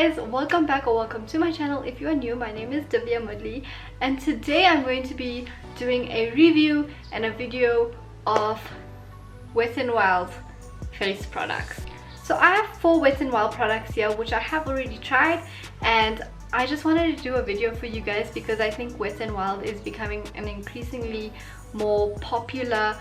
guys, welcome back or welcome to my channel. If you are new, my name is Divya Mudley and today I'm going to be doing a review and a video of Wet n Wild face products. So I have 4 Wet n Wild products here which I have already tried, and I just wanted to do a video for you guys because I think Wet n Wild is becoming an increasingly more popular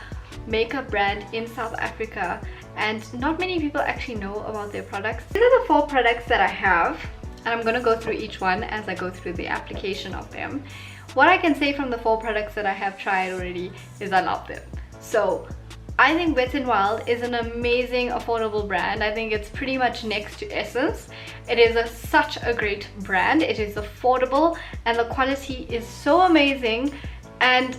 makeup brand in South Africa, and not many people actually know about their products. These are the 4 products that I have, and I'm going to go through each one as I go through the application of them. What I can say from the 4 products that I have tried already is I love them. So I think Wet n Wild is an amazing affordable brand. I think it's pretty much next to Essence. It is such a great brand. It is affordable and the quality is so amazing, and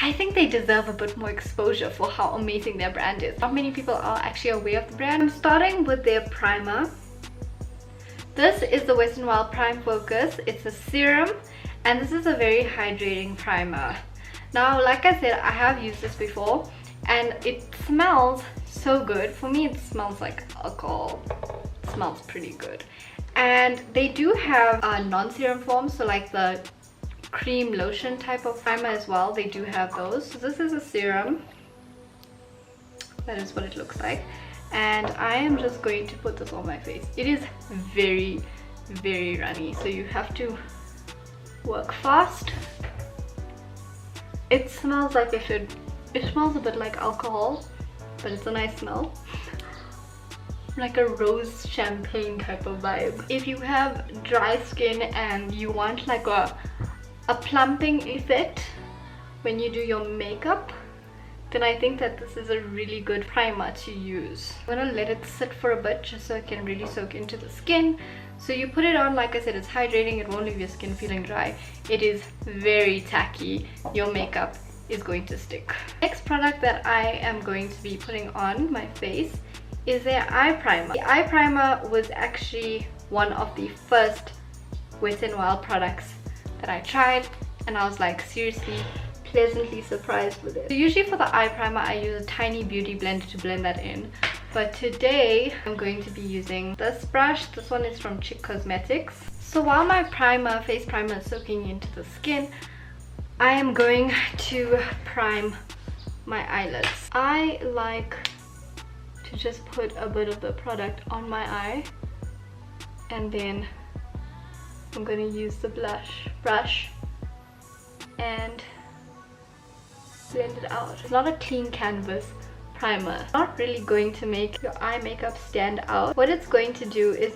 I think they deserve a bit more exposure for how amazing their brand is. Not many people are actually aware of the brand. I'm starting with their primer. This is the Wet n Wild Prime Focus. It's a serum and this is a very hydrating primer. Now, like I said, I have used this before and it smells so good. For me, it smells like alcohol. It smells pretty good. And they do have a non-serum form, so like the cream lotion type of primer as well. They do have those. So this is a serum. That is what it looks like, and I am just going to put this on my face. It is very runny, so you have to work fast. It smells like it smells a bit like alcohol, but it's a nice smell. Like a rose champagne type of vibe. If you have dry skin and you want like a plumping effect when you do your makeup, then I think that this is a really good primer to use. I'm gonna let it sit for a bit just so it can really soak into the skin. So you put it on, like I said, it's hydrating, it won't leave your skin feeling dry. It is very tacky. Your makeup is going to stick. Next product that I am going to be putting on my face is their eye primer. The eye primer was actually one of the first Wet n Wild products that I tried, and I was like seriously pleasantly surprised with it. So usually for the eye primer I use a tiny beauty blender to blend that in, but today I'm going to be using this brush. This one is from Chic Cosmetics. So while my face primer is soaking into the skin, I am going to prime my eyelids. I like to just put a bit of the product on my eye, and then I'm going to use the brush and blend it out. It's not a clean canvas primer. It's not really going to make your eye makeup stand out. What it's going to do is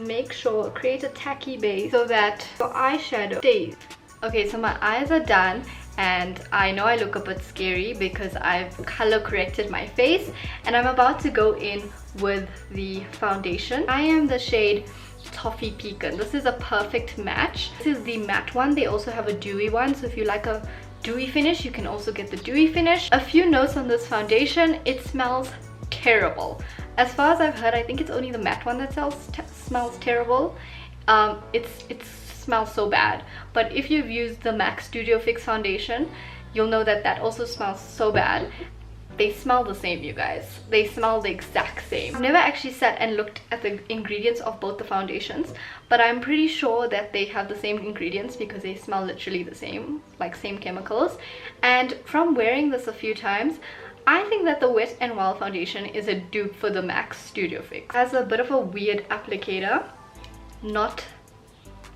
create a tacky base so that your eyeshadow stays. Okay, so my eyes are done, and I know I look a bit scary because I've color corrected my face, and I'm about to go in with the foundation. I am the shade Toffee Pecan. This is a perfect match. This is the matte one. They also have a dewy one, so if you like a dewy finish, you can also get the dewy finish. A few notes on this foundation: it smells terrible. As far as I've heard, I think it's only the matte one that smells terrible. It smells so bad, but if you've used the MAC Studio Fix foundation, you'll know that that also smells so bad. They smell the same, you guys. They smell the exact same. I've never actually sat and looked at the ingredients of both the foundations, but I'm pretty sure that they have the same ingredients because they smell literally the same, like same chemicals. And from wearing this a few times, I think that the Wet n Wild foundation is a dupe for the MAC Studio Fix. It has a bit of a weird applicator, not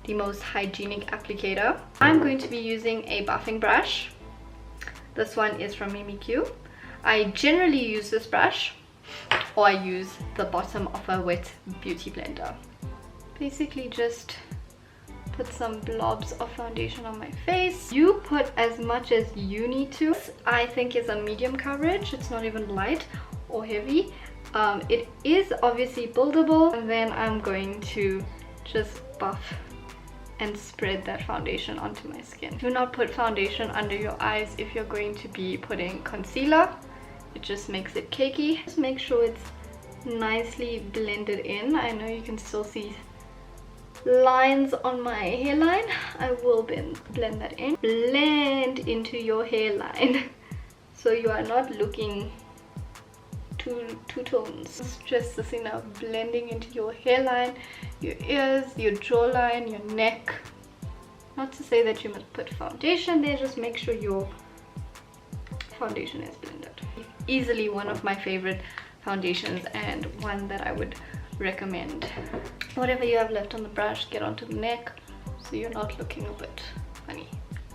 the most hygienic applicator. I'm going to be using a buffing brush. This one is from Mimikyu. I generally use this brush, or I use the bottom of a wet beauty blender. Basically just put some blobs of foundation on my face. You put as much as you need to. This, I think, is a medium coverage. It's not even light or heavy. It is obviously buildable, and then I'm going to just buff and spread that foundation onto my skin. Do not put foundation under your eyes if you're going to be putting concealer. It just makes it cakey. Just make sure it's nicely blended in. I know you can still see lines on my hairline. I will blend that in. Blend into your hairline so you are not looking two tones. Just this enough, blending into your hairline, your ears, your jawline, your neck. Not to say that you must put foundation there, just make sure your foundation is blended. Easily one of my favorite foundations and one that I would recommend. Whatever you have left on the brush, get onto the neck so you're not looking a bit funny.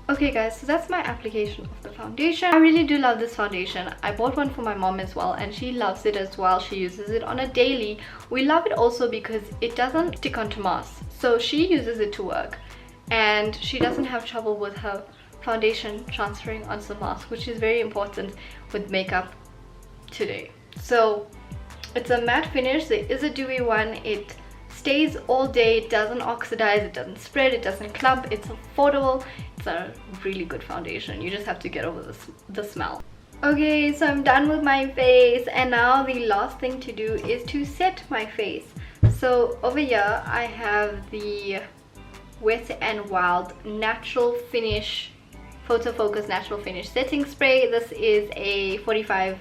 Okay guys, so that's my application of the foundation. I really do love this foundation. I bought one for my mom as well and she loves it as well. She uses it on a daily. We love it also because it doesn't stick onto masks. So she uses it to work and she doesn't have trouble with her foundation transferring onto the mask, which is very important with makeup today. So it's a matte finish. There is a dewy one. It stays all day, it doesn't oxidize, it doesn't spread, it doesn't clump. It's affordable. It's a really good foundation. You just have to get over the smell. Okay, so I'm done with my face and now the last thing to do is to set my face. So over here I have the Wet n Wild Natural Finish Photo Focus Natural Finish Setting Spray. This is a 45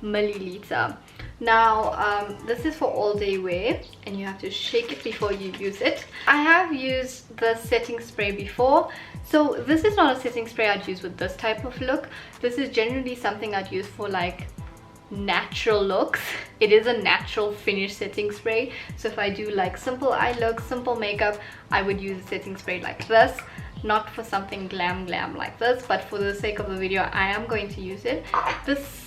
milliliter. Now this is for all day wear and you have to shake it before you use it. I have used the setting spray before, so this is not a setting spray I'd use with this type of look. This is generally something I'd use for like natural looks. It is a natural finish setting spray, so if I do like simple eye looks, simple makeup, I would use a setting spray like this. Not for something glam like this, but for the sake of the video I am going to use it. This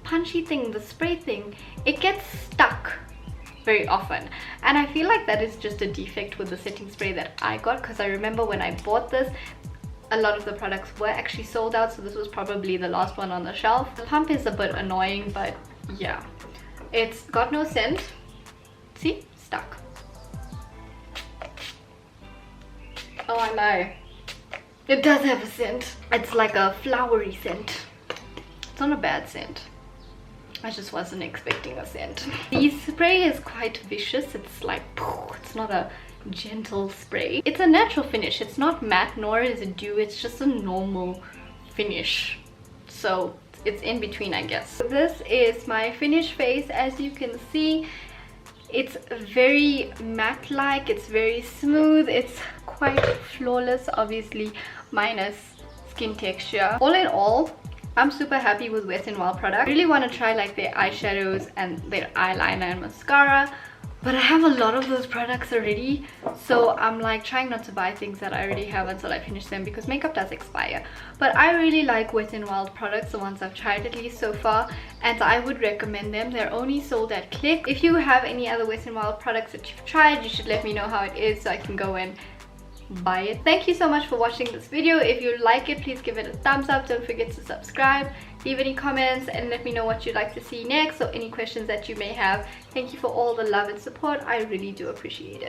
punchy thing, the spray thing, it gets stuck very often and I feel like that is just a defect with the setting spray that I got, because I remember when I bought this a lot of the products were actually sold out, so this was probably the last one on the shelf. The pump is a bit annoying, but yeah, it's got no scent. See, stuck. Oh, I lie, it does have a scent. It's like a flowery scent. It's not a bad scent. I just wasn't expecting a scent. The spray is quite vicious. It's like, it's not a gentle spray. It's a natural finish. It's not matte nor is it dew. It's just a normal finish. So it's in between, I guess. This is my finished face. As you can see, it's very matte-like. It's very smooth. It's quite flawless, obviously, minus skin texture. All in all, I'm super happy with Wet n Wild product. I really want to try like their eyeshadows and their eyeliner and mascara, but I have a lot of those products already, so I'm like trying not to buy things that I already have until I finish them, because makeup does expire. But I really like Wet n Wild products, the ones I've tried at least so far, and I would recommend them. They're only sold at Click. If you have any other Wet n Wild products that you've tried, you should let me know how it is so I can go and buy it. Thank you so much for watching this video. If you like it, please give it a thumbs up. Don't forget to subscribe, leave any comments, and let me know what you'd like to see next or any questions that you may have. Thank you for all the love and support. I really do appreciate it.